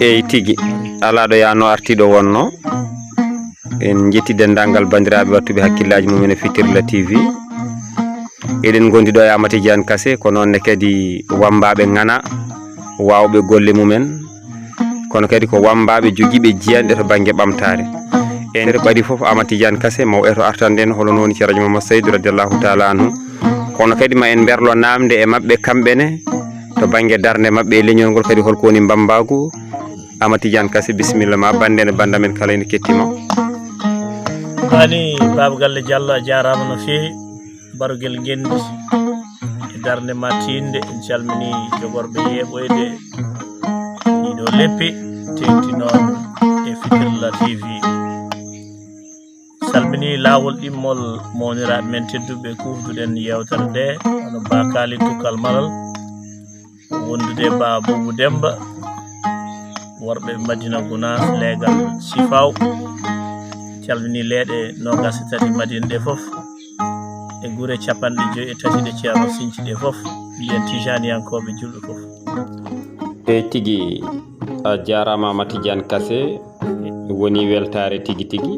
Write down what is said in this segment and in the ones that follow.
eyi tigi ala ɗo yano artiɗo wonno en jetti dendagal bandiraɓe wattuɓe hakkillaji mumen e Fitirla TV eɗen gondi ɗo e Amady Tijjaani Kase ko noonne kadi wambaɓe ngana wawɓe golle mumen kono kadi ko wambaɓe joguiɓe jiyanɗe to banggue ɓamtare e nder ɓaɗi foof Amady Tijjaani Kase maw eto artanden hono noon ci radio Mamadou Seydou radiallahu taala anhu kono kadi ma en berlo namde e mabɓe kamɓene to banggue darde mabɓe e leñol ngol kadi holko woni bambagu Amady Tijjaani Kase bisimilla ma bande ne banda men kala ene kettima. ani baba galle Diallo a jarama no fewi barugel gendi e darde ma tinde en calmini jogorɓe yeɓoyde ɗiɗo leppi tengti noon e Fitirla TV salmini lawol ɗimmol mawniraɓe men tedduɓe kufduɗen yewtere nde ono bakali tukkal malal wondude ba Boubou Demba worɓe Madina Gounas leegal Sifaw calmini leeɗe nogas e tati Madina ɗe foof e guure capanɗe joyi e tati ɗe Ceerno Sinthi ɗe foof mbiyen Tijjaniyankoɓe julɓe foof. e tigi a jarama Amady Tijjaani Kase woni weltare tigi tigi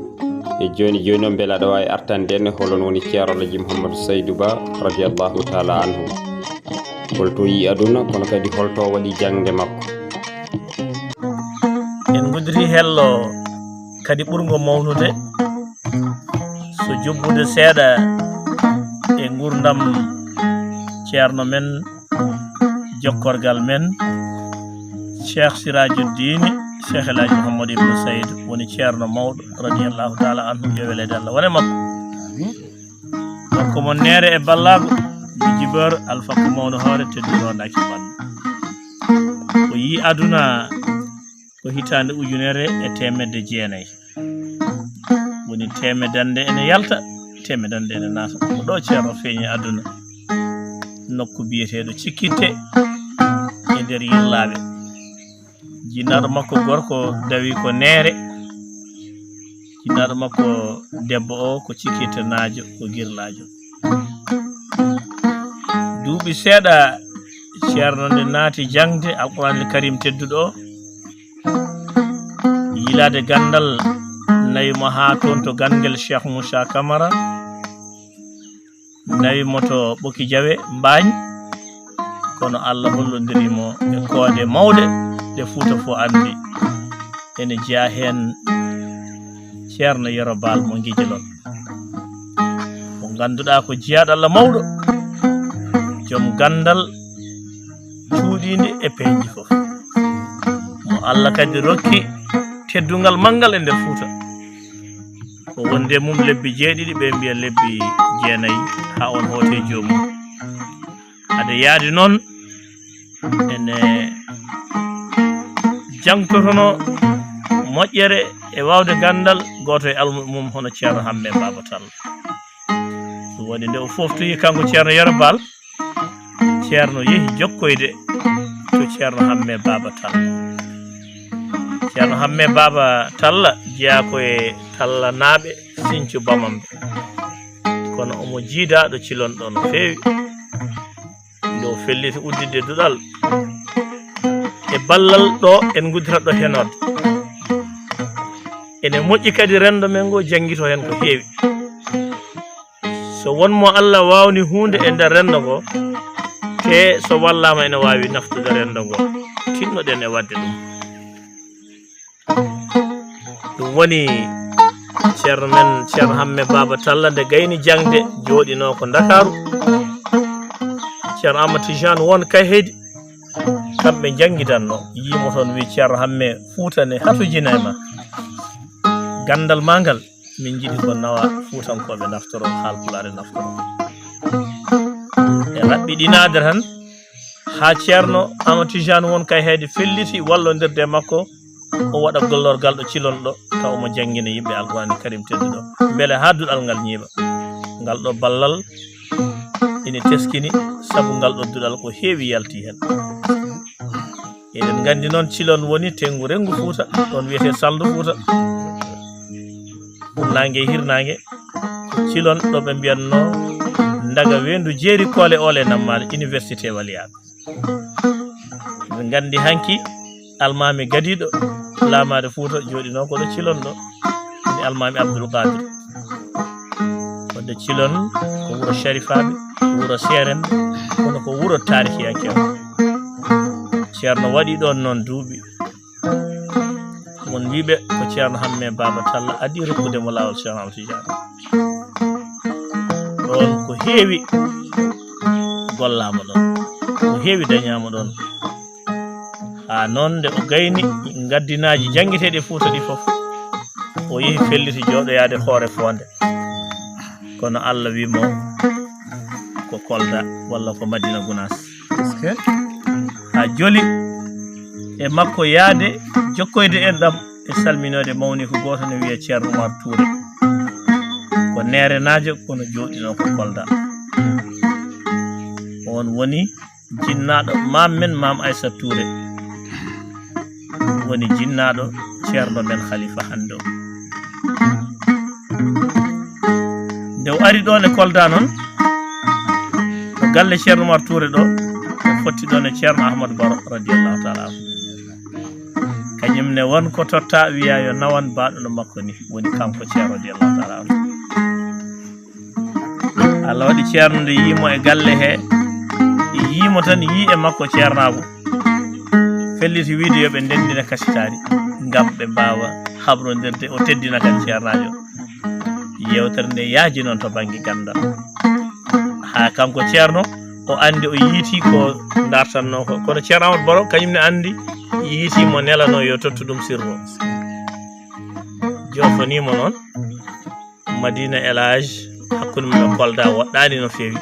e joni joni noon beela aɗa wawi artande en holon woni Ceerno Alaji Mouhamadou Seydou Ba radiallahu taala anhu holto yi aduna kono kadi holto waɗi jangde makko. en gudiri hello kadi ɓurgo mawnude so jobbude seeɗa e nguurndam ceerno men jokkorgal men Cheikh Sirajuddine Cheikh El Hadji Mouhamadou Ibn Sayd woni ceerno mawɗo radiallahu taala anhu yo welede Allah wone makko makko mon nere e ballago mi jibeur alfakko mawno hoore tedduronaki bandu o yi aduna ko hitande ujunere e temedde jeenayi woni temedande ene yalta temedande ene naata ko ɗo ceerno feeñi aduna nokku biyeteɗo Cikkitte e nder yillaɓe jinnaɗo makko gorko dawi ko Neere jinnaɗo makko debbo o ko Cikkitte naajo ko Girlajo duuɓi seeɗa ceerno nde naati jangde Alqouranul Karim tedduɗo o yilade gandal nawimo ha toon to gangel Cheikh Moussa Camara nawimo to Ɓoki Diawe Mbañ kono Allah hollodirimo e koode mawɗe ɗe Fuuta fo andi ene jeeya hen ceerno Yero Baal mo Guijilon mo ganduɗa ko jeeyaɗo Allah mawɗo joom gandal cuuɗinde e peeji fof mo Allah kadi rokki teddungal manggal e nder Fuuta ko wonde mum lebbi jeeɗiɗi ɓe mbiya lebbi jeenayi ha on hoote joomum hade yaadi noon ene jangtotono moƴƴere e wawde gandal goto e almum hono ceerno Hamme Baba Tall ɗum waɗi nde o foftoyi kanko ceerno Yero Baal ceerno yehi jokkoyde to ceerno Hamme Baba Tall ceerno Hamme Baba Talla jeeya koye Talla naaɓe Sinthiou Bamamɓe kono omo jiidaɗo cilonɗo no feewi nde o felliti uddidde duɗal e ballal ɗo en guddirat ɗo henode ene moƴƴi kadi rendo men ngo jangguito hen ko heewi so wonmo Allah wawni hunde e nder rendo ngo te so wallama ene wawi naftude rendo ngo tinnoɗen e wadde ɗum woni ceerno men ceerno Hamme Baba Talla nde gayni jangde jooɗino ko Dakaru ceerno Amady Tijjaani won kay heydi kamɓe jangidanno yimo toon wi ceerno Hamme Fuuta ne hatujina e ma gandal ma ngal min jiiɗi ko nawa fuutankoɓe naftoro haalpulare naftoro e raɓɓiɗinade tan ha ceerno Amady Tijjaani won kay heydi felliti wallodirde makko o waɗa gollorgal ɗo cilonɗo taw omo jangguina yimɓe Alqouranul Karim tedduɗo beele ha duɗal ngal ñiiɓa ngal ɗo ballal ene teskini saabu ngal ɗo duɗal ko heewi yalti hen eɗen gandi noon cilon woni tengu rengu Fuuta ɗon wiyete Saldu Fuuta nangue hirnangue cilon ɗo ɓe mbiyanno daga wendu jeeri koole ole nammade université waliyaɓe eɗen gandi hanki almami gadiɗo lamade Fouta joɗino koɗo cilon ɗo ni almami Abdoul Qadir wadde cilon ko wuro sharifaɓe wuro serende kono ko wuro tarihiyakew ceerno waɗi ɗon noon duuɓi mon wiɓe ko ceerno hamme baba talla adi rokkude mo lawol Cheikh Ahmad Tijjaani ɗon ko heewi gollama ɗon ko heewi dañama ɗon ha noon nde o gayni gaddinaji janggueteɗe Fouta ɗi foof o yeehi felliti jooɗoyade hoore fonde kono Allah wimo ko Kolda walla ko Madina Gounass ha joli e makko yaade jokkoyde en ɗam e salminode mawni ko goto ne wiye Ceerno Oumar Touré ko nerenajo kono jooɗino ko Kolda on woni jinnaɗo mam men mam Aissa Touré woni jinnaɗo ceerno men Khalifa hande o nde o ari ɗon e Kolda noon o galle Ceerno Oumar Touré ɗo o fotti ɗon e Ceerno Ahmadou Baro radiallahu taala anhu kañum ne won ko totta wiya yo nawan baɗono makko ni woni kanko Ceerno radiallahu taala anhu Allah waɗi Ceerno nde yimo e galle he yimo tan yi e makko ceernago felliti wiide yoɓe ndendina kasitari ngam ɓe mbawa habrodirde o teddina kadi ceernajo yewtere nde yaaji noon to banggue gandal ha kanko ceerno o andi o yiiti ko dartanno ko kono Ceerno Amadou Baro kañum ne andi yiitimo nelano yo tottu ɗum sirro jofonimo noon Madina Elage hakkude men Kolda woɗɗani no fewi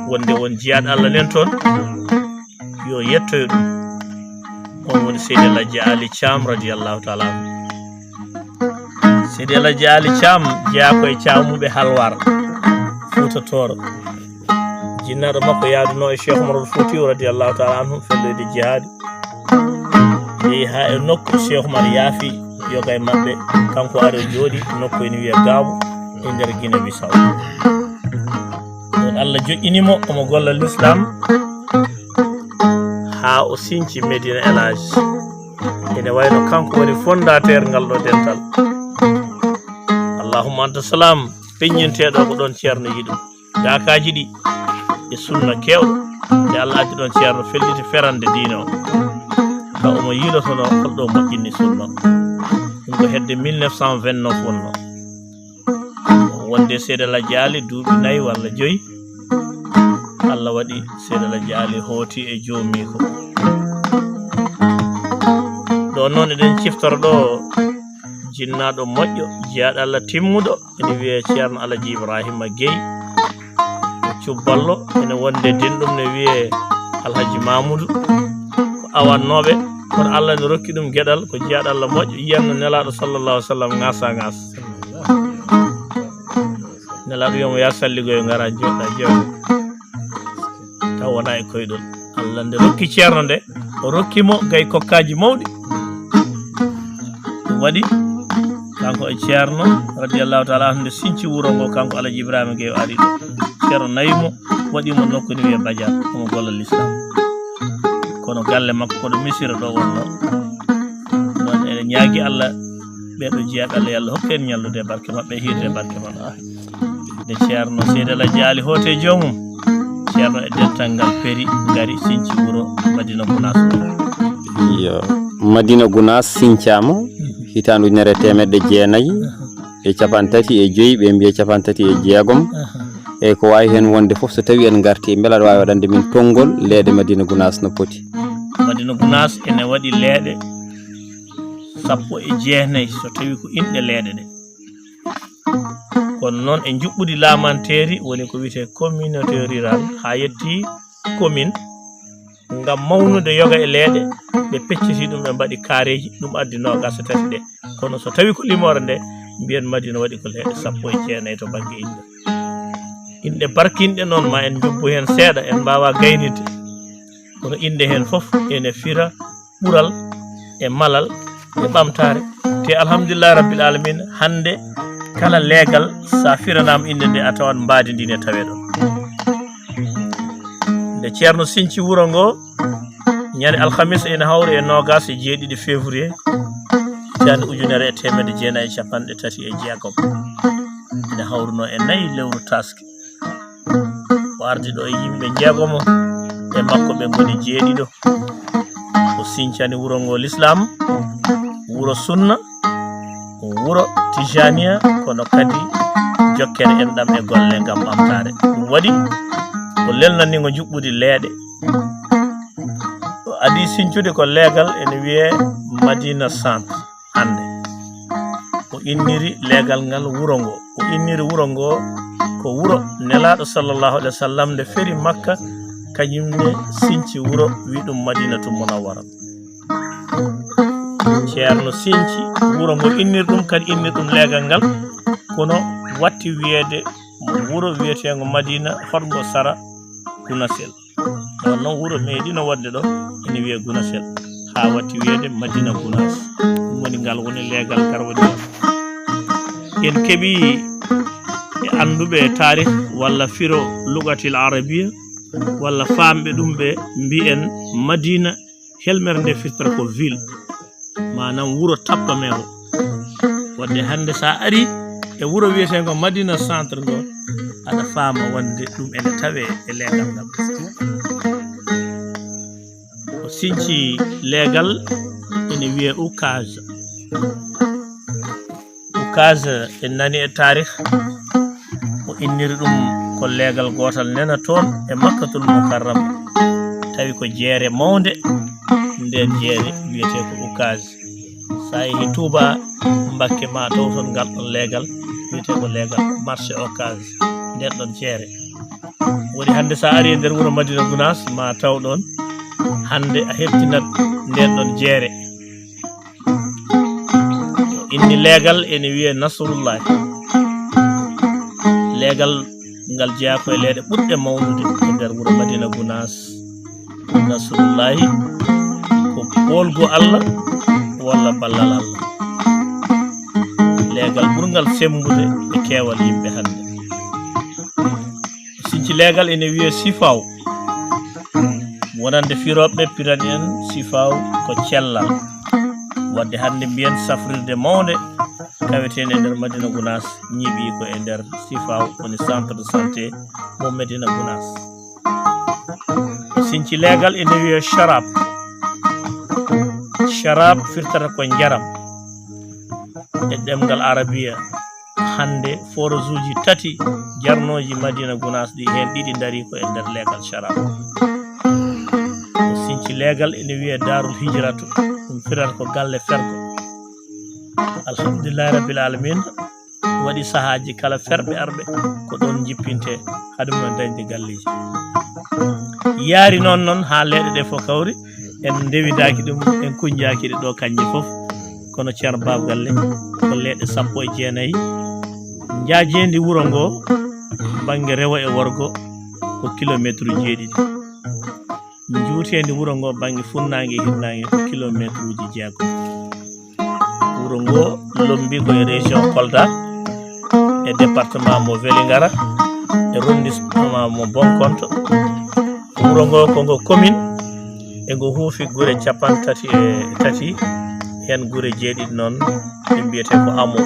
wonde won jiyaɗo Allah nen toon yo yettoyo ɗum on woni Seede Lajji Ali Thiam radiallahu taala anhu Seede Lajji Ali Thiam jeeya koye camuɓe halwar Fouta Tooro jinnaɗo makko yaaduno e Cheikh Oumar Foutiyou radiallahu taala anhu felloyde jihaadi yeehi ha e nokku Cheikh Oumar yaafi yoga e mabɓe kanko ari jooɗi nokku ene wiye Gaamu e nder Guinée Bissau ɗon Allah joƴƴinimo omo golla l'islam ha o sinci Medina Elage ene wayno kanko woni fondateur ngal ɗo dental allahumma anta salam peññinteɗo ko ɗon ceerno yiɗum gakaji ɗi e sunna kewɗo nde Allah addi ɗon ceerno felliti ferande diine o ha omo yiilotono holɗo moƴƴinni sunna ɗum ko hedde 1929 wonno wonde Seede Lajji Ali duuɓi 4 walla 5 Allah waɗi Seede Lajji Ali hooti e joomi ko ɗo noon eɗen ciftoro ɗo jinnaɗo moƴƴo jeyaɗo Allah timmuɗo ene wiye Ceerno Alaji Ibrahima Gueye cubballo ene wonde dinɗum ne wiye Alhaji Mamoudou ko awannoɓe kono Allah ne rokki ɗum gueɗal ko jeyaɗo Allah moƴƴo yiyanno nelaɗo sallallahu alih w sallam ngasa ngasa nelaɗo wiyomo ya salligoyo ngara joɗɗa jewde taw wona e koyɗol Allah nde rokki ceerno nde o rokkimo gay kokkaji mawɗi ɗum waɗi kanko e ceerno radiallahu taala anhu nde sinci wuro ngo kanko Alaji Ibrahima Gueye o ari ɗo ceerno nayimo waɗimo nokku ni wiye Badiane omo golla l'islam kono galle makko koɗo Missira ɗo wonno noon eɗen ñaagui Allah ɓeɗo jeeyaɓe Allah yo Allah hokku en ñallude barke mabɓe hiirde barke maɓɓe nde ceerno Seede Lajji Ali hoote joomum ceerno e dental ngal peeri ngari sinci wuro Madina Gounass yo Madina Gounass sincama hitande ujunere 1935 ɓe mbiye 36 e ko wawi hen wonde foof so tawi en garti beela aɗa wawi waɗande min tonggol leeɗe Madina Gounass no poti Madina Gounass ene waɗi leeɗe 19 so tawi ko inɗe leeɗe ɗe kono noon e juɓɓudi laamanteri woni ko wiyete communauté rural ha yetti commune ngam mawnude yoga e leeɗe ɓe pecciti ɗum ɓe mbaɗi kareji ɗum addi nogas e tati ɗe kono so tawi ko limore nde mbiyen Madina waɗi ko leeɗe 19 to banggue inde inde barkinɗe noon ma en jubbu hen seeɗa en mbawa gaynide kono inde hen foof ene fira ɓural e malal e ɓamtare te alhamdulillah rabbil alamin hande kala leegal sa firanama inde nde a tawan mbaadi ndi ne tawe ɗon nde ceerno sinci wuro ngo ñande alhamis ene hawri e 27 février jani ujunere e temedde jeenayi e capanɗe tati e jeegom ene hawruno e 4 lewru taske o ardi ɗo e yimɓe jeegomo e makko ɓe goni jeeɗiɗo o sincani wuro ngo l'islam wuro sunna wuro tijania kono kadi jokkere enɗam e golle ngam ɓamtare ɗum waɗi o lelnanigo juɓɓude leeɗe o adi sincude ko leegal ene wiye madina centre hande o inniri leegal ngal wuro ngo o inniri wuro ngo ko wuro nelaɗo sallllahu alih wa sallam nde feri makka kañumne sinci wuro wi ɗum madinatu munawwara ceerno sinci wuro ngo innir ɗum kadi innir ɗum leegal ngal kono watti wiyeede wuro wiyetego madina horgo sara gunasel ɗon noon wuro meeɗino wadde ɗo ene wiye gunasel ha watti wiyeede madina gunas ɗum woni ngal woni leegal garwadi en keeɓi e anduɓe tarih walla firo lugatil arabia walla famɓe ɗum ɓe mbiyen madina helmere nde firtata ko ville manam wuro tappamero wadde hande sa ari e wuro wiyetego madina centre ngo aɗa faama wonde ɗum ene tawe e leegal ngal o sinci leegal ene wiye ukage en nani e tarih o inniri ɗum ko leegal gotal nena toon e makkatul mukarram tawi ko jeere mawde nden jeere wiyete ko ukage sa yehi touba mbakke ma taw toon ngal ɗon leegal wiyete ko leegal marché ocage nden ɗon jeere woni hande sa ari e nder wuro madina gounas ma taw ɗon hande a heftinat nden ɗon jeere inni leegal ene wiye nasrullahi leegal ngal jeeya koye leeɗe ɓurɗe mawnude e nder wuro madina gounas nasrullahi ko ɓolgo allah walla ballal allah leegal ɓurgal sembude e keewal yimɓe hande sinci leegal ene wiye sifaw wonande firoɓe pirani en sifaw ko cellal wadde hande mbiyen safrirde mawde kawetene e nder madina gounas ñiiɓi ko e nder sifaw woni centre de santé mo madina gounas sinci leegal ene wiye sharab firtata ko njaram e ɗemgal arabia hande forage uji tati jarnoji madina gounas ɗi hen ɗiɗi dari ko e nder leegal sharab o sinci leegal ene wiye darul hijratu ɗum firata ko galle fergo alhamdulillahi rabbil alamin waɗi sahaji kala ferɓe arɓe ko ɗon jippinte haɗum no dañde galleji yaari noon ha leɗɗe ɗe fof kawri en ndewidaki ɗum en kuñjaki ɗe ɗo kanƴe foof kono ceerno babgalle ko leɗɗe 19 jaajendi wuro ngo banggue rewo e worgo ko kilométre uji 7 juutendi wuro ngo banggue funnague e hirnague ko kilométre uji 6 wuro ngo lombi koye région Kolda e département mo Vélingara e arrondissement mo Bonkonto wuro ngo ko ngo commune e ngo huufi gure 33 hen gure 7 noon ɓe mbiyete ko amo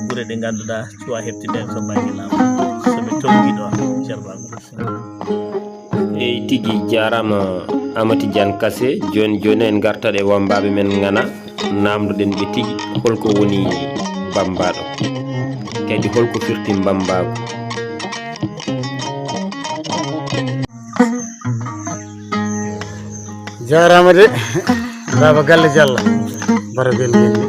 gure ɗe ganduɗa cuwa heftiden to banggue laamu somi tongui ɗo ceerno eyyi tigui jarama Amadou Tidiane Kase joni en gartat e wambaɓe men gana namdoɗen ɓe tigui holko woni bambaɗo kadi holko firti bambago jarama de baba galle diallo barabel gelli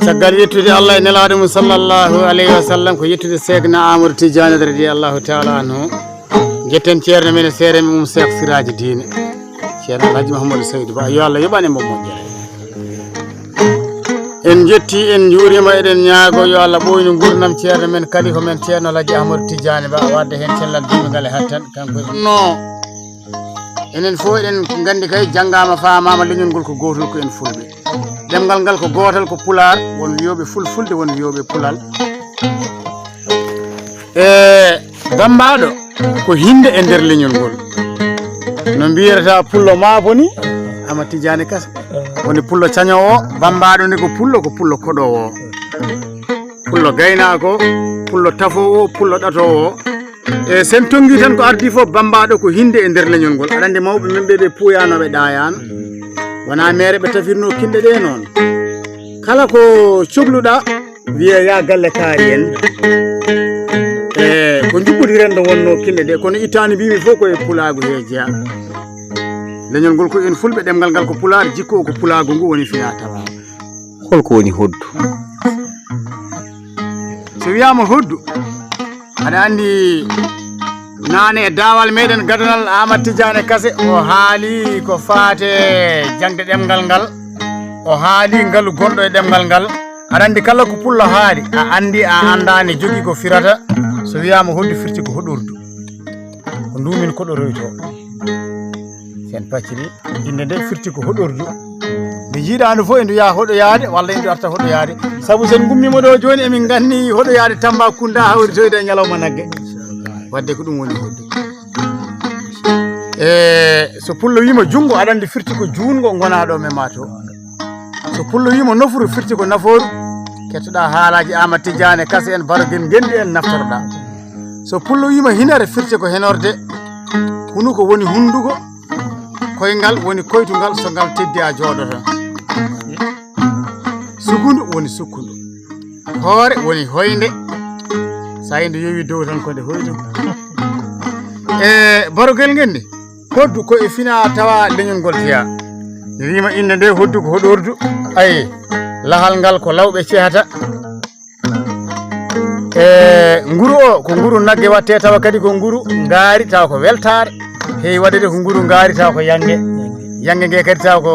caggal yettude allah e nelaɗo mum sallllahu alayhi wa sallam ko yettude seydna Amadou Tijjaani radiallahu taala anhu jetten ceerno men e seere mum Cheikh Siraji Diine ceerno Alhaji Mouhamadou Seydou Ba yo Allah yoɓane mo moƴƴere en jetti en juurima eɗen ñaago yo Allah ɓoyno gurdam ceerno men kalifa men ceerno Alhaji Amadou Tijjaani Ba wadde hen cellal dimingal e hattan kanko non enen fof eɗen gandi kay janggama famama leñol ngol ko gotol ko en fulɓe ɗemgal ngal ko gotal ko pular won wiyoɓe fulfulde won wiyoɓe pulal e bambaɗo ko hinde e nder leñol ngol no mbiyata pullo maabo ni ama Tijjaani Kase woni pullo cañowo bambaɗo ni ko pullo koɗowo pullo gaynako pullo tafowo pullo ɗatowo e sen tongi tan ko ardi fof bambaɗo ko hinde e nder leñol ngol aɗa andi mawɓe men ɓe puuyanoɓe ɗayano wona mere ɓe tafirno kinde ɗe noon kala ko cohluɗa wiye ya galle kaari en e ko juɓɓudi rendo wonno kinde ɗe kono ittani mbimi fof koye Pulaagu he jeeya leñol ngol ko en fulɓe ɗemgal ngal ko pulaar jikku o ko Pulaagu ngu woni fiya tawa holko woni hoddu so wiyama hoddu aɗa andi nane e dawal meɗen gadanal Amadou Tijjaani Kase o haali ko faate jangde ɗemgal ngal o haali ngalu gonɗo e ɗemgal ngal aɗa andi kala ko pullo haali a andi a andani jogui ko firata so wiyama hoddu firti ko hoɗordu ko ndumin koɗoroyto sen pacciri inde nde firti ko hoɗordu nde jiiɗandu fof endu yaa hoɗoyade walla endu arta hoɗoyade saabu sen gummima ɗo joni emin ganni hoɗoyade Tambacounda hawritoyde e ñalawma nagge wadde ko ɗum woni hoddu e so pullo wima jungo aɗa andi firti ko jungo gonaɗo mema to so pullo wima nofuru firti ko naforu kettoɗa haalaji Amadou Tijjaani Kase en barogel gendi en naftoroɗa so pullo wima hinare firti ko henorde hunuko woni hundugo koyngal woni koytugal so ngal teddi a jooɗoto sukundu woni sukkundu hoore woni hoynde sa nde yowi dow tan ko nde hoytu e barogel ngel ni hoddu ko e fina tawa leñol ngol jeeya wima inde nde hoddu ko hoɗordu ayi lahal ngal ko lawɓe cehata e nguru o ko nguru nagge watte tawa kadi ko nguru ngaari tawa ko weltare heewi waɗede ko nguru ngaari tawa ko yangue nge kadi tawa ko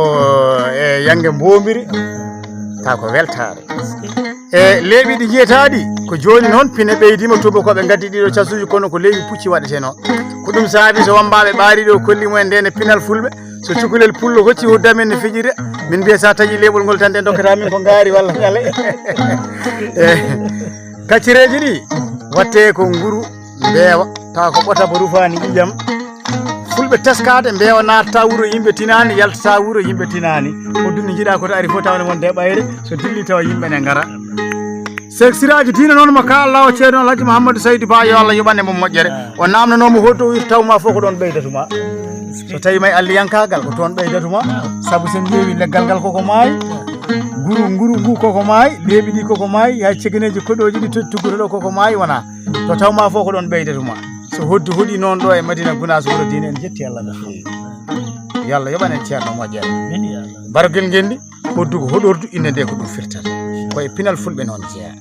e yangue mbomiri tawa ko weltare e leeɓi ɗi jeyataɗi ko joni noon pine ɓeydima tuba koɓe gaddi ɗiɗo casuji kono ko leewi pucci waɗeteno ko ɗum saabi so wambaɓe ɓaari ɗo kolli mumen nde ne pinal fulɓe so cukalel pullo hocci huddamen ne fijire min mbiya sa taƴi leɓol ngol tan nde dokkata min ko ngaari walla ñale kaccireji ɗi watte ko nguru mbeewa tawa ko ɓota bo rufani ƴiƴam fulɓe teskade mbeewa natta wuuro yimɓe tinani yaltata wuuro yimɓe tinani hoddu ne jiiɗa koto ari fof tawne wonde ɓayre so dilli tawa yimɓe ne ngara siraji dina noon mo ka Allah o Ceerno Alhaji Mouhamadou Saydou Ba yo Allah yoɓane mo moƴƴere o namdanomo hoddu o wirta tawma fof ko ɗon ɓeydatuma so tawi may alliyankagal ko toon ɓeydatuma saabu sen ƴeewi leggal ngal koko maayi nguru ngu koko maayi leeɓi ɗi koko maayi hay cegeneji koɗoji ɗi tugguto ɗo koko maayi wona to tawma fof ko ɗon ɓeydatuma so hoddu hoɗi noon ɗo e Madina Gounass wuro dine en jetti Allah no feewi yo Allah yoɓanen ceerno moƴƴere barogel ngendi hoddu ko hoɗordu inde nde ko ɗum firtata koye pinal fulɓe noon jeeya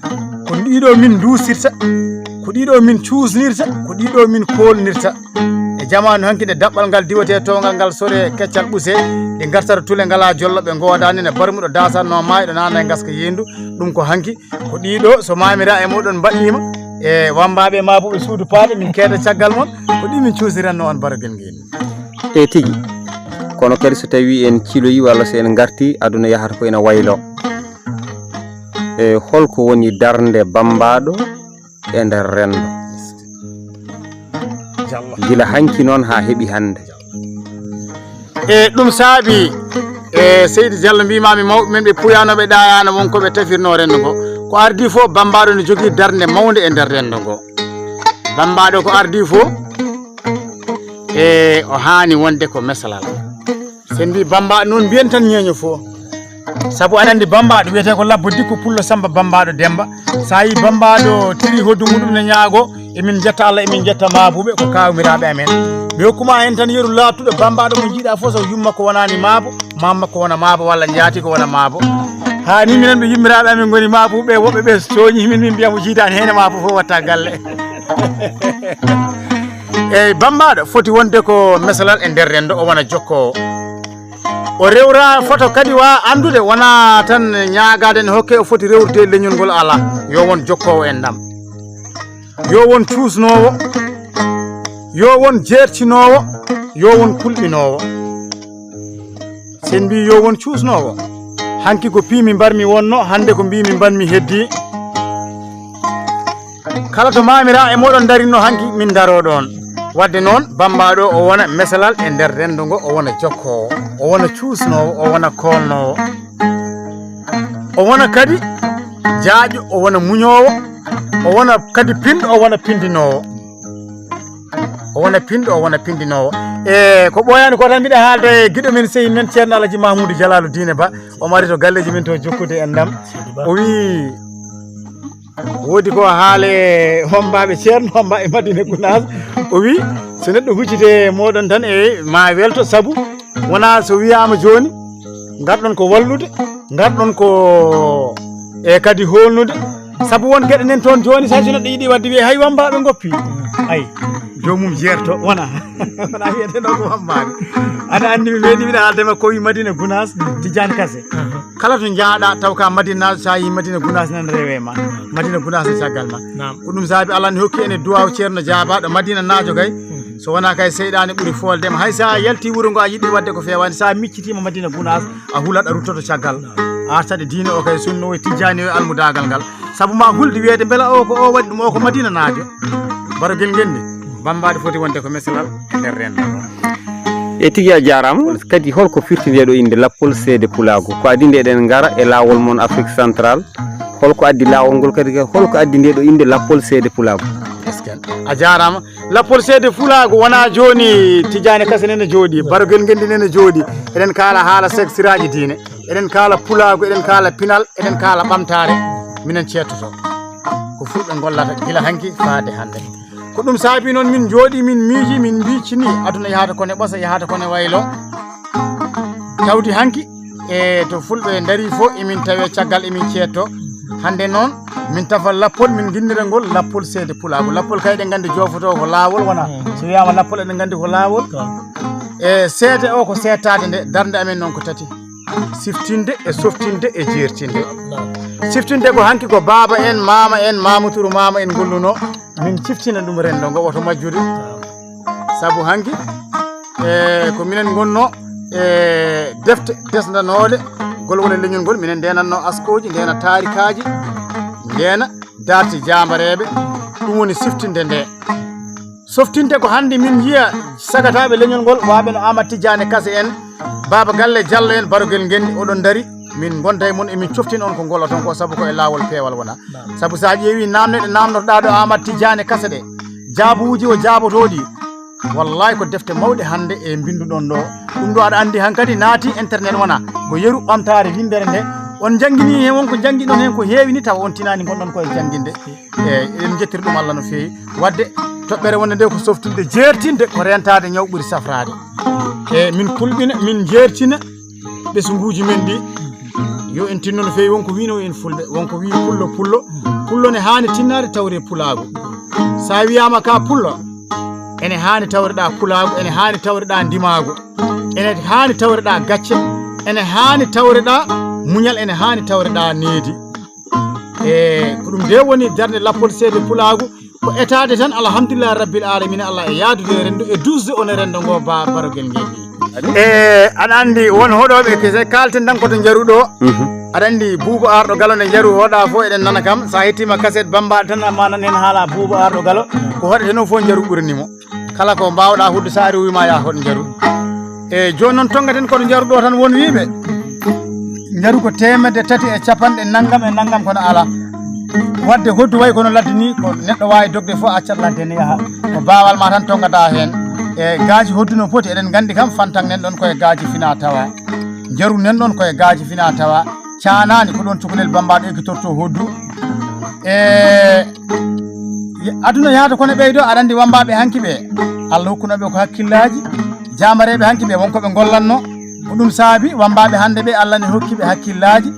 ko ɗiɗo min dusirta ko ɗiɗo min cuusnirta ko ɗiɗo min kolnirta e jamanu hanki nde daɓɓal ngal diwate tongal ngal sore keccal ɓuuse ɗe gartata tule ngala jollo ɓe godani ne barmuɗo dasanno maayi ɗo nana e gaska yendu ɗum ko hanki ko ɗiɗo so mamira e moɗon mbaɗɗima e wambaɓe mabuɓe suudu paaɗe min keeɗa caggal moon ko ɗi min cuusiranno on barogel ngel e tigui kono kadi so tawi en ciloyi walla so en garti aduna yahata ko ena waylo e holko woni darde bambaɗo e nder rendo gila hanki noon ha heeɓi hande e ɗum saabi e Seydi Diallo mbimami mawɓe men ɓe puyanoɓe ɗayano wonkoɓe tafirno rendo ngo ko ardi fof bambaɗo ne jogui darde mawde e nder rendo ngo bambaɗo ko ardi fof e o hani wonde ko mesalal sen mbi bambaɗo noon mbiyen tan ñeño fof saabu aɗa andi bambaɗo wiyete ko labbo dikko pullo Samba bambaɗo Demba sa yi bambaɗo tiri hoddu muɗum ne ñaago emin jetta Allah emin jetta mabuɓe ko kawmiraɓe amen ɓe hokkuma hen tan yeru lattuɗo bambaɗo mo jiiɗa fof so yumma ko wonani maabo mamma ko wona maabo walla jaati ko wona maabo ha ni minen ɓe yummiraɓe amen goni mabuɓe woɓɓe ɓe soñi min min mbiyamo jiidani hen e maabo fof watta galle eyyi bambaɗo foti wonde ko mesalal e nder rendo o wona jokkowo o rewra foto kadi wa andude wona tan ñagade ne hokke o foti rewrude leñol ngol ala yo won jokkowo en ndam yo won cuusnowo yo won jertinowo yo won kulɓinowo sen mbi yo won cuusnowo hanki ko piimi mbarmi wonno hande ko mbimi mbanmi heddi kala to mamira e moɗon darinno hanki min daro ɗon wadde noon bambaɗo o wona mesalal e nder rendo ngo o wona jokkowo o wona cuusnowo o wona kolnowo o wona kadi jaaƴo o wona muñowo o wona kadi pinɗo o wona pindinowo o wona pinɗo o wona pindinowo e ko ɓoyani ko tan mbiɗa haalde e guiɗo men seyi men ceerno alaji mahmoudou dialaluddine ba o mari to galleji min to jokkude en ɗam o wi woodi ko haale hombaɓe ceerno homba e madine gounas o wi so neɗɗo huccite moɗon tan e ma welto saabu wona so wiyama joni garɗon ko wallude garɗon ko e kadi holnude saabu won gueɗe nen toon joni sa so neɗɗo yiiɗi wadde wiye hay wambaɓe goppi ayi jomum jerto wona wona wiyete ɗo ko wambaɓe aɗa andi mi meeɗi mbiɗa haaldema ko wi madina gounas Tijjaani Kase kala to jaaɗa taw ka madinajo sa yi madina gounas nan rewe ma madina gounas e caggal ma ko ɗum saabi Allah ne hokki ene duwaw ceerno jaabaɗo madina naajo kay so wona kay seyɗani ɓuuri foldema hay sa yalti wuuro ngo a yiɗi wadde ko fewani sa miccitima madina gounas a hulat a ruttoto caggal a artade diine o kay sunno o Tijjaani o almudagal ngal saabu ma hulde wiyede beela o ko o waɗi ɗum o ko madina naajo barogel ngendi bambade foti wonde ko mesalal e nder rendo e tigi a jarama kadi holko firti ndeɗo inde Lappol Seede Pulaagu ko adi nde eɗen gara e lawol moon Afrique central holko addi lawol ngol kadi holko addi ndeɗo inde Lappol Seede Pulaagu a jarama Lappol Seede Pulaagu wona joni Tijjaani Kase nene jooɗi barogel ngendi nene jooɗi eɗen kaala haala siraji diine eɗen kaala Pulaagu eɗen kaala pinal eɗen kaala ɓamtare minen cettoto ko fulɓe gollata gila hanki faade hande ko ɗum saabi noon min jooɗi min miiji min mbicini aduna yahata kone ɓosa yahata kone waylo tawdi hanki e to fulɓe daari fo emin tawe caggal emin ceetto hande noon min tafa Lappol min guinnira ngol Lappol Seede Pulaagu Lappol kay ɗen gandi jofoto ko laawol wona so wiyama Lappol eɗen gandi ko laawol e seede o ko settade nde darde amen noon ko tati siftinde e softinde e jeertinde siftinde ko hanki ko baaba en mamaturu mama en golluno min ciftina ɗum rendo ngo woto majjude saabu hanki e ko minen gonno e defte desdanode golwol e leñol ngol minen ndenatno askoji ndena tarikaji ndena darti jambareɓe ɗum woni siftinde nde softinde ko hande min jiiya sagataɓe leñol ngol waɓe no Amadou Tijjaani Kase en baba galle Diallo en barogel ngendi oɗon daari min gonta e mon emin coftin on ko golloton ko saabu koye lawol peewal wona saabu sa ƴeewi namneɗe namnotoɗa ɗo Amadou Tijjaani Kase ɗe jaabuji o jaabotoɗi wallahi ko defte mawɗe hande e binduɗon ɗo ɗum ɗo aɗa andi hankkadi naati internet wona ko yeru ɓamtare windere nde on jangguini hen wonko jangguiɗon hen ko heewi ni tawa on tinani gonɗon koye jangguinde e eɗen jettiri ɗum Allah no feewi wadde toɓɓere wonde nde ko softude jeertinde ko rentade ñaw ɓuuri safrade e min pulɓina min jeertina ɓesguji men ɗi yo en tinno no feewi wonko wino en fulɓe wonko wi pullo ne hani tinnade tawre Pulaagu sa wiyama ka pullo ene hani tawreɗa Pulaagu ene hani tawreɗa ndimago ene hani tawreɗa gacce ene hani tawreɗa muñal ene hani tawreɗa needi e ko ɗum nde woni darde Lappol Seede Pulaagu ko etade tan alhamdulillah rabbil alamina Allah e yaadude rendo e dusde on rendo ngo barogel ngel e aɗa andi won hoɗoɓe kese kalten tan koto jaruɗo aɗa andi Buuba Arɗo Galo nde jaru hoɗa fo eɗen nana kam sa hettima kaset bambaɗo tan ma nan hen haala Buuba Arɗo Galo ko hoɗete noon fo jaru ɓuranimo kala ko mbawɗa hudde sa ari wima ya hoɗo jaru e joni noon tongaten koto jaruɗo tan won wiɓe jaru ko 350 naggam kono ala wadde hoddu way kono ladde ni ko neɗɗo wawi dogde fof accat ladde ne yaaha ko bawal ma tan tongata hen e gaaji hoddu no foti eɗen gandi kam fantan nen ɗon koye gaaji fina tawa jaru nen ɗon koye gaaji fina tawa canani ko ɗon cukalel bambaɗo ekkitorto hoddu e aduna yahata kono ɓeydo aɗa andi wambaɓe hanki ɓe Allah hokkunoɓe ko hakkillaji jamareɓe hanki ɓe wonko ɓe gollanno ko ɗum saabi wambaɓe hande ɓe Allah ne hokkiɓe hakkillaji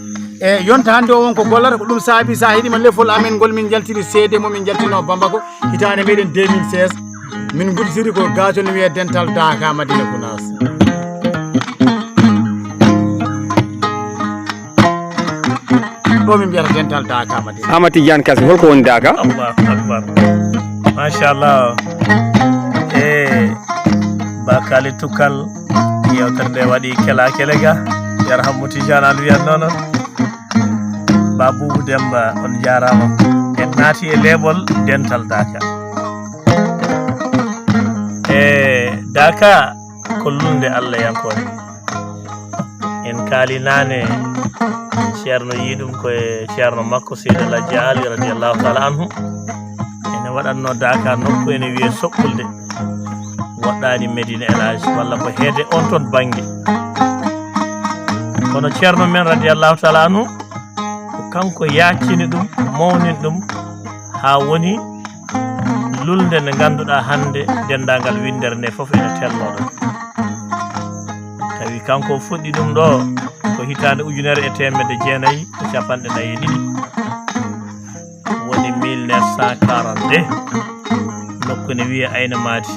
e yonta hande o wonko gollata ko ɗum saabi sa heeɗima lefol amen ngol min jaltiri Seede momin jaltino Bambako hitande meɗen 2016 min gudditiri ko gajol no wiye dental Daka Madina Gounas ɗo min mbiyata dental Daka Madina Amadou Tijjaani Kase holko woni Daka Allahu akbar machallah e bakali tukkal yewtere nde waɗi kela ga yarhammo Tijjaani an wiyan noon Babou Demba on jarama en naati e leɓol dental Daka daka ko lunde Allah yankore en kaali nane ceerno yiɗum koye ceerno makko Seede Leƴƴande radiyallahu taala anhu ene waɗanno daka nokku ene wiye soɓɓulde woɗɗani Medina Elage walla ko heede on toon banggue kono ceerno men radiyallahu taala anhu ko kanko yaccini ɗum mawnin ɗum ha woni lulde nde ganduɗa hande dendagal windere nde foof ene tello ɗum tawi kanko fuɗɗi ɗum ɗo ko hitande 1942 woni 1942 nokku ne wiye ayna maadi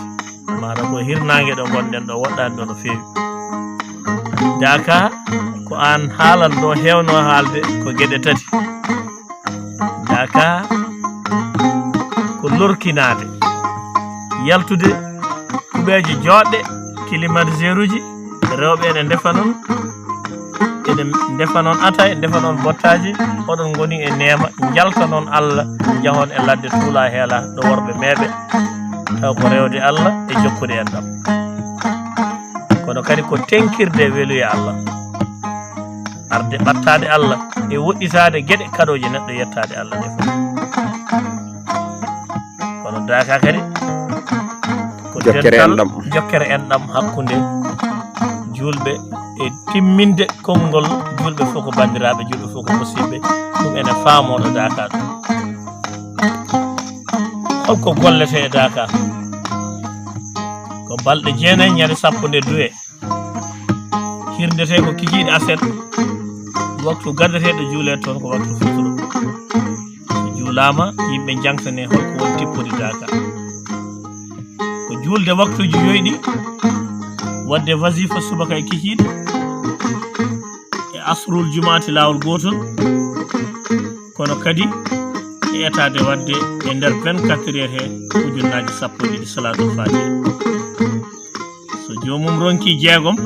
mata ko hirnangue ɗo gonɗen ɗo woɗɗani ɗo no fewi daka ko an haalan ɗo hewno haalde ko gueɗe tati daka ko lorkinade yaltude kuɓeje joɗɗe climatiseur uji rewɓe ene defa noon ene defa noon atay defa noon bottaji oɗon goni e neema jalta noon Allah jahon e ladde tuula heela ɗo worɓe meeɓe taw ko rewde Allah e jokkude en ɗam kono kadi ko tenkirde weluye Allah arde ɓattade Allah e woɗɗitade gueɗe kaɗoje neɗɗo yettade Allah ɗe fof kono daka kadi ko jokkere en ɗam hakkunde julɓe e timminde konngol julɓe fof ko bandiraɓe julɓe fof ko musidɓe ɗum ene faamoɗo daka ɗum holko gollete e daka ko balɗe 9 ñande 12 hirndete ko kikiɗe aset waktu gaddateɗo juule toon ko waktu futuro so juulama yimɓe jangtane holko woni tippude daka ko julde waktuji joyɗi wadde wasifa subaka e kikiɗe e asrul jumati lawol gotol kono kadi e etade wadde e nder 24 heures he ujunnaji 12 salatul fatiha so jomum ronki jeegom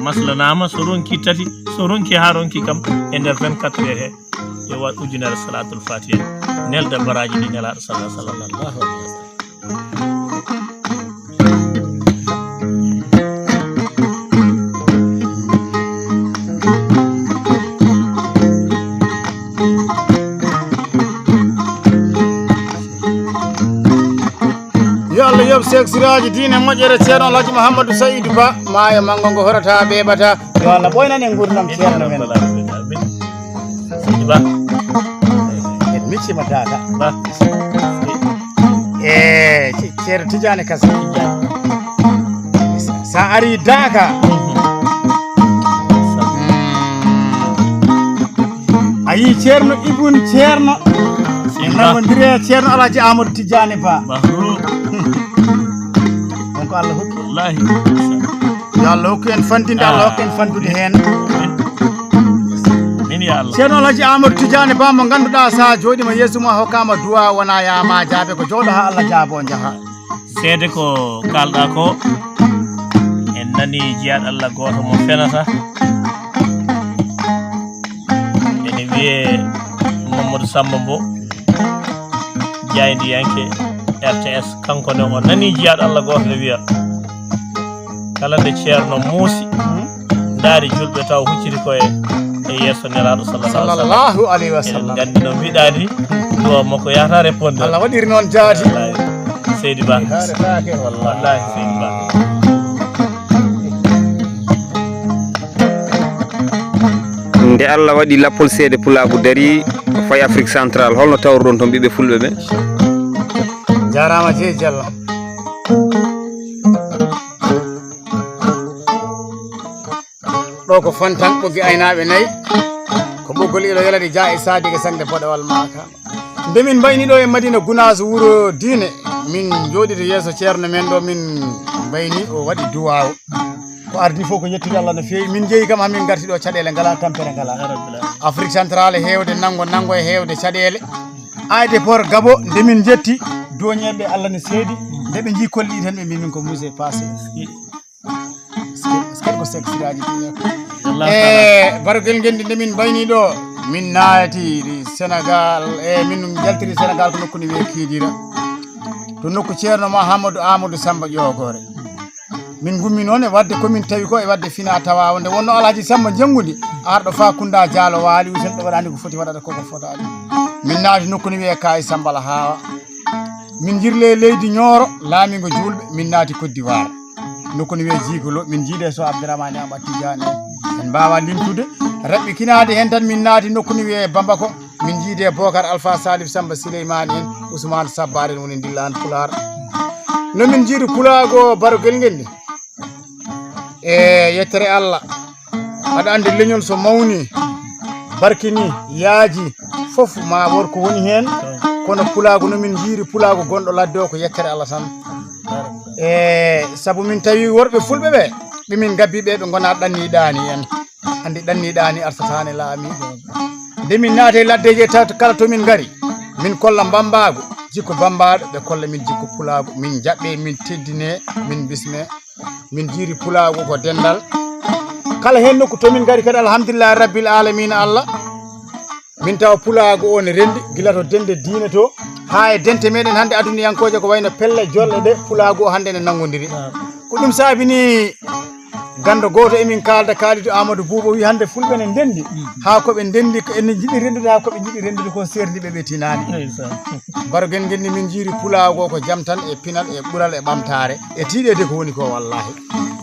maslanama so ronki tati so ronki ha ronki kam e nder 24 heures he e wat ujunere salatul fatiha nelde baraji ɗi nelaɗo sallallahu alaihi wasallam yob seksiraji diine moƴƴere ceerno Alhaji Mouhamadou Saydou Ba maayo manggo ngo horata ɓeɓata yo Allah ɓoynane nguurdam ceerno men ba en miccima daka e ceerno Tijjaani Kase sa ari daka a yi ceerno ibun ceerno nagondiri e ceerno Alhaji Amadou Tijjaani Ba ko Allah hokki wallahi yo Allah hokku en fandinde Allah hokku en fandude hen min ya Allah ceerno Alhaji Amadou Tijjaani Ba mo ganduɗa sa joɗima yeeso ma hokkama duwa wona yama jaabe ko jooɗo ha Allah jaabo jaaha seede ko kalɗa ko en nani jiyaɗo Allah goto mo fenata ene wiye Mamadou Samba Mbo jaydi yanke RTS kanko ne o nani jiyaɗo Allah goto ne wiya kala nde ceerno muusi daari julɓe taw hucciti koye e yesso nelaɗo sallallahu alaihi wasallam gandi no mbiɗani ɗo makko yahata répondre Allah waɗiri noon jaati Seydi Ba wallahi Seydi Ba nde Allah waɗi Lappol Seede Pulaagu dari fayi Afrique central holno tawruɗon toon ɓiɓe fulɓe ɓe jarama je Diallo ɗo ko fantan ɓoggi aynaɓe nayyi ko ɓoggol iɗo yalade dia e sadige sangde boɗewal maka nde min mbayni ɗo e Madina Gounass wuuro diine min joɗide yeeso ceerno men ɗo min mbayni o waɗi duwawo ko ardi fof ko yettude Allah no fewi min jeeyi kam hamin garti ɗo caɗele ngala tampere ngala Afrique centrale hewde nango e hewde caɗele ayde por Gabo nde min jetti doñeɓe Allah ne seedi nde ɓe jii kolli ɗi tan ɓe mbi min ko musée passé skel ko seksiraji e barogel ngendi nde min mbayni ɗo min naati Sénégal e min jaltiri Sénégal ko nokku ne wiye Kidira to nokku ceerno Mahamadou Amadou Samba Ƴogore min gummi noon e wadde komin tawi ko e wadde fina tawa nde wonno Alhaji Samba Jangude arɗo fa Kunda Dialo waali usen ɗo waɗani ko foti waɗata koko fotani min naati nokku ni wiye Kaye Sambala Hawa min jirle leydi Ñooro laamingo julɓe min naati Côte d'Ivoire nokku ni wiye Jigolo min jiide so Abdourahmane Amadou Tijjaani en mbawa limtude raɓɓi kinade hen tan min naati nokku ni wiye Bambako min jiide Bocar Alpha Salif Samba Souleymane en Ousmane Sabbare en woni dillan Pular no min jiidu Pulaagu barogel ngel ni e yettere Allah aɗa andi leñol so mawni barkini yaaji fof ma worko woni hen kono Pulaagu no min jiiri Pulaagu gonɗo ladde o ko yettere Allah tan e saabu min tawi worɓe fulɓe ɓe ɓemin gabbiɓe ɓe gona ɗanniɗani en andi ɗanniɗani artatani laami nde min naate laddeji tawta kala tomin gari min kolla Bambago jikko Bambaɗo ɓe kolla min jikko Pulaagu min jaɓɓe min teddine min bisme min jiiri Pulaagu ko dendal kala hen nokku tomin gari kadi alhamdulillahi rabbil alamina Allah min tawa Pulaagu o ne rendi gila to dende diine to ha e dente meɗen hande aduniyankoje ko wayno pelle jolle ɗe Pulaagu o hande ne nangodiri ko ɗum saabini gando goto emin kalda kaalido Amadou Bouba wi hande fulɓe ne ndendi ha koɓe ndendi ko enen jiɗi rendude ha koɓe jiɗi rendude ko serdiɓe ɓe tinani barogel ngel ni min jiiri Pulaagu o ko jaam tan e pinal e ɓural e ɓamtare e tiiɗede ko woni ko wallahi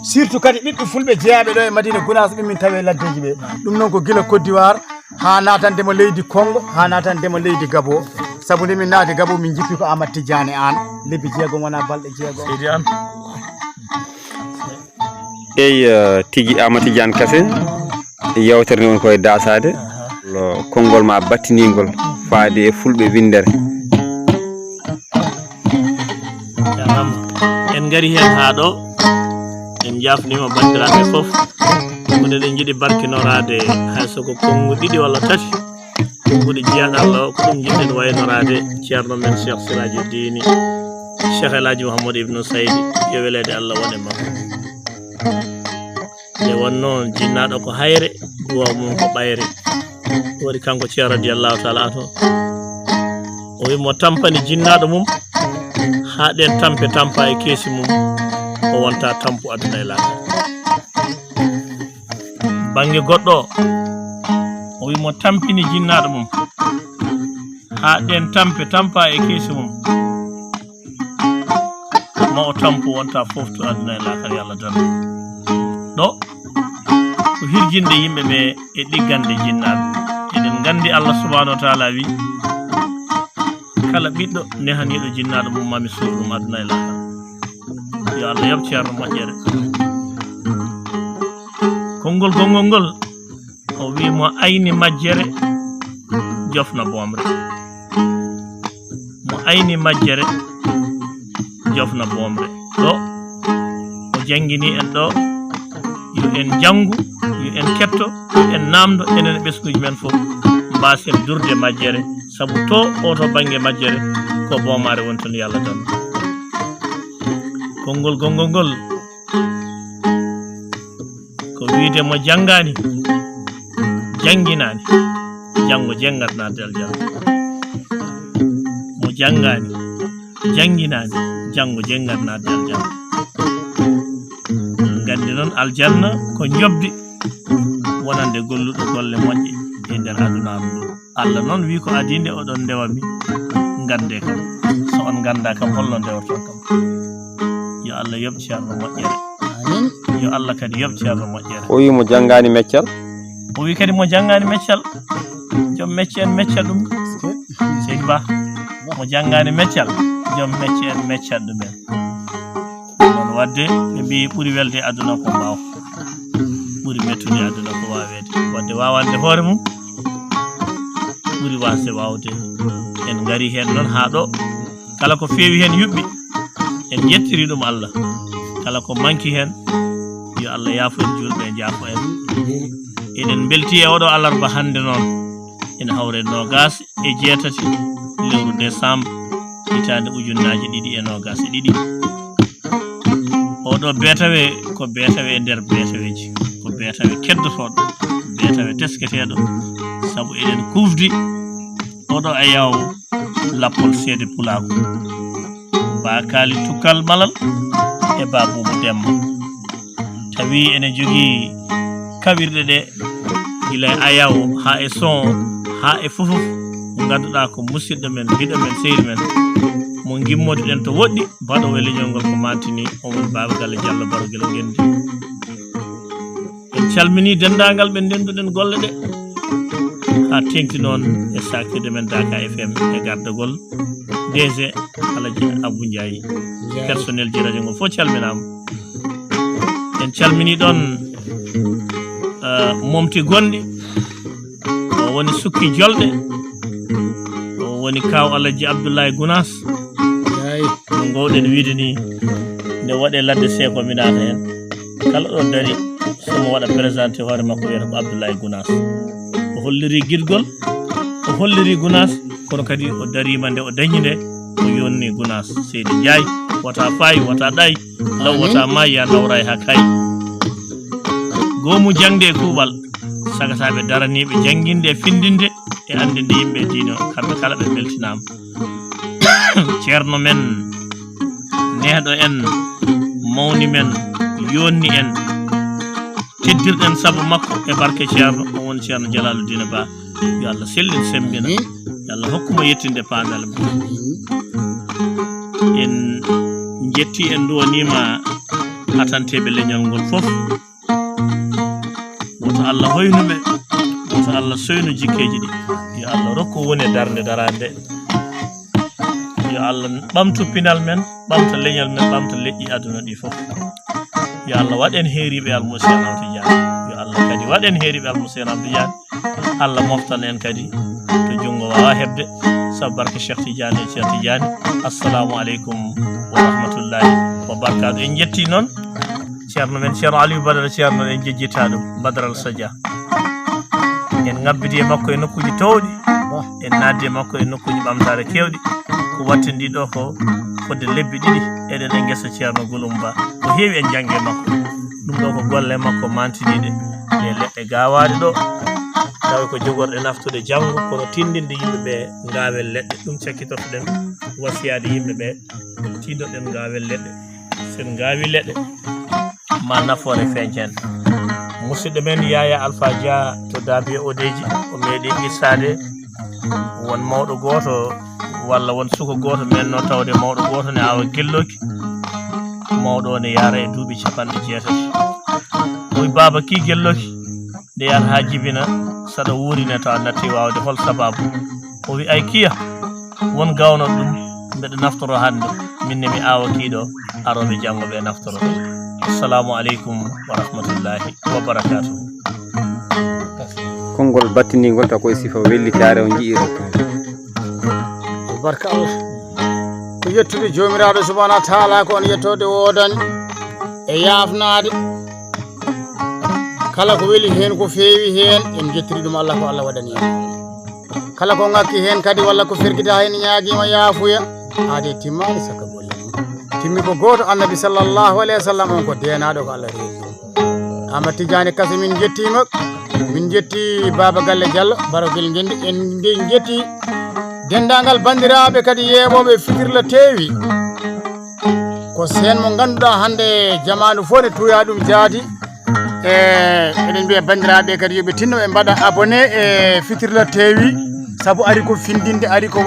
surtout kadi ɓiɓɓe fulɓe jeeyaɓe ɗo e Madina Gounass ɓe min tawe laddeji ɓe ɗum noon ko gila Côte d'Ivoire ha natandemo leydi Congo ha natandemo leydi Gabo saabu nde min naati Gabo min jippi ko Amadou Tijjaani an lebbi jeegom wona balɗe jeegom Seede an eyi tigi Amadou Tidiane Kase yewtere nde woni koye dasade konngol ma battinigol faade e fulɓe windere jarama en gari hen ha ɗo en jafnima bandiraɓe foof hunde ɗen jiiɗi barkinorade hay soko kongu ɗiɗi walla tati konguɗe jiyaɗo Allah o ko ɗum jiɗɗen waynorade ceerno men Cheikh Sirajuddin Cheikh El Hadji Mouhamadou Ibnou Saydi yo welede Allah wone makko nde wonno jinnaɗo ko hayre duwaw mum ko ɓayre waɗi kanko ceerno radiyallahu taala anhu o wimo tampani jinnaɗo mum ha ɗen tampe tampa e keesi mum o wonta tampu aduna e laakara bange goɗɗo o wimo tampini jinnaɗo mum ha ɗen tampe tampa e keesi mum ma o tampu wonta fofto aduna e laakara yo Allah danda ɗo ko hirjinde yimɓe ɓe e ɗiggande jinnaɓe eɗen gandi Allah subhanahu wa taala wi kala ɓiɗɗo nehaniɗo jinnaɗo mum mami suur ɗum aduna e laakara yo Allah yoɓ ceerno moƴƴere konngol gongol ngol o wi mo ayni majjere jofna bomre mo ayni majjere jofna bomre ɗo o jangini en ɗo yo en janngu yo en ketto yo en namdo enen ɓesguji men fof mbasen durde majjere sabu to oto banggue majjere ko bomare woni toon yo Allah tan konngol gongol ngol ko wiide mo janngani jangginani janngo jengat nadde aljanna mo janngani jangginani janngo jengat nadde aljanna gandi noon aljanna ko jobdi wonande golluɗo golle moƴƴe e nder adunaru ndu Allah noon wi ko adinde oɗon ndewa mi gande kam so on ganda kam holno ndewton kam yo Allah yoɓ ceerno moƴƴere yo Allah kadi yoɓ ceerno moƴƴere o wi mo janngani meccal o wi kadi mo janngani meccal joom mecce en meccal ɗum seydi ba mo janngani meccal joom mecce en meccal ɗumen noon wadde ɓe mbi ɓuuri welde aduna ko mbaw ɓuuri mettude aduna ko wawede wadde wawande hoore mum ɓuuri wasde wawde en gari hen noon ha ɗo kala ko feewi hen yuɓɓi en yettiri ɗum Allah kala ko manki hen yo Allah yaafo en julɓe e jaafo en eɗen belti e oɗo alarba hande noon ene hawre 26 lewru décembre hitande ujunnaje 2022 oɗo beetawe ko beetawe e nder beetaweji ko beetawe keddotoɗo beetawe tesketeɗo saabu eɗen kufdi oɗo ayaw lappol seede Pulaagu Bakali Tukkal Malal e Babubu Demba tawi ene jogii kawirɗe ɗe gila e ayaw ha e son ha e fofof mo ganduɗa ko musidɗo men giɗo men sehil men mo gimmode ɗen to woɗɗi baɗowo e leñol ngol ko mantini on woni Baba Galle Diallo Barogel Gendi. En calmini dendagal ɓe ndenduɗen golle ɗe ha tengti noon e sakirde men Daka FM e gardagol DG Alaji Abou Ndiaye personnel ji radio ngol fof calminama. En calmini ɗon momti gonɗi o woni sukki jolɗe o woni kaw Alaji Abdoulaye Gounas no gowɗen wiide ni nde waɗe ladde seeko minata hen kala ɗo dari somo waɗa présenté hoore makko wiyata ko Abdoulaye Gounas o holliri guidgol o holliri Gounas kono kadi o darima nde o dañi nde o yonni Gounas Seede Ndiaye wata fayi wata ɗay law wata mayi ya nawra e ha kay gomu jangde e kuuɓal sagataɓe daraniɓe jangguinde e findinde e andinde yimɓe diino kamɓe kala ɓe beltinama. Ceerno men neeɗo en mawni men yonni en teddirɗen saabu makko e barke Ceerno o woni Ceerno Jalaluddina Ba yo Allah sellin sembina yo Allah hokkuma yettinde pandal mum. En jetti en duwanima hatanteɓe leñol ngol fof woto Allah hoynuɓe woto Allah soynu jikkeji ɗi yo Allah rokku woni e darde darande yo Allah ɓamtu pinal men ɓamta leñol men ɓamta leƴƴi aduna ɗi fof yo Allah waɗen heeriɓe almusidɗo Tijjaani yo Allah kadi waɗen heeriɓe almusidɗo Tijjaani Allah moftan en kadi to jungo wawa hebde sabu barke Cheikh Tijjaani e Cheikh Tijjaani. Assalamu aleykum wa rahmatullahi wa barakatuh. En jetti noon Ceerno men Ceerno Aliou Badara Ceerno en jejjita ɗum Badara Sadia en ngabbidi e makko e nokkuji towɗi en naddi e makko e nokkuji ɓamtare kewɗi ko wattindi ɗo ko fodde lebbi ɗiɗi eɗen e guesa Ceerno Gouloumba ko heewi en jangge makko ɗum ɗo ko golle makko mantiniɗe e leɗɗe gawaɗe ɗo tawi ko jogorɗe naftude janggo kono tindinde yimɓeɓe gawen leɗɗe ɗum cakkitotoɗen wasiyade yimɓeɓe tindoɗen gawen leɗɗe sen gawi leɗɗe ma nafoore feñcen. Musidɗo men Yaya Alpha Dia to Dabiye Odeji o meeɗi issade won mawɗo goto walla won suko goto menno tawde mawɗo goto ne awa gelloki mawɗo ne yara e duuɓi 60 oy baba ki gelloki nde yata ha jibina saɗa wuurine taw natti wawde hol sababu o wi ay kiya won gawno ɗum mbeɗa naftoro hande minne mi awa kiɗo aroɓe janggo ɓe naftoro. Assalamu aleykum wa rahmatullahi wa barakatuh. konngol battindigol taw koye sifa wellitare o jiiɗo barka Allah ko yettude jomiraɗo subhanahu wa taala ko on yettode wodani e yafnade kala ko weli hen ko feewi hen en jettiri ɗum Allah ko Allah waɗani en kala ko ngakki hen kadi walla ko ferguita hen ñaaguima yaafuya haade timmani saka golle timmi ko goto annabi sallallahu alayhi wa sallam on ko denaɗo ko Allah rewi Ahmad Tijjaani Kase min jettima min jetti Baba Galle Diallo Barogel Gendi en jetti dendagal bandiraɓe kadi yeɓoɓe fikirla tewi ko sen mo ganduɗa hande jamanu fof ne tuya ɗum jaati e eɗen mbiya bandiraɓe kadi yoɓe tinno ɓe mbaɗa abonné e fitirla tewi saabu ari ko findinde ari ko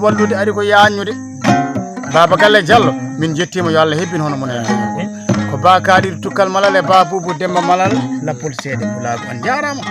wallude ari ko yañude Baba Galle Diallo min jettimo yo Allah hebbin hono monen ko Bakali Tukkal Malal e Baboubou Demba Malal Lappol Seede Pulaagu on jarama.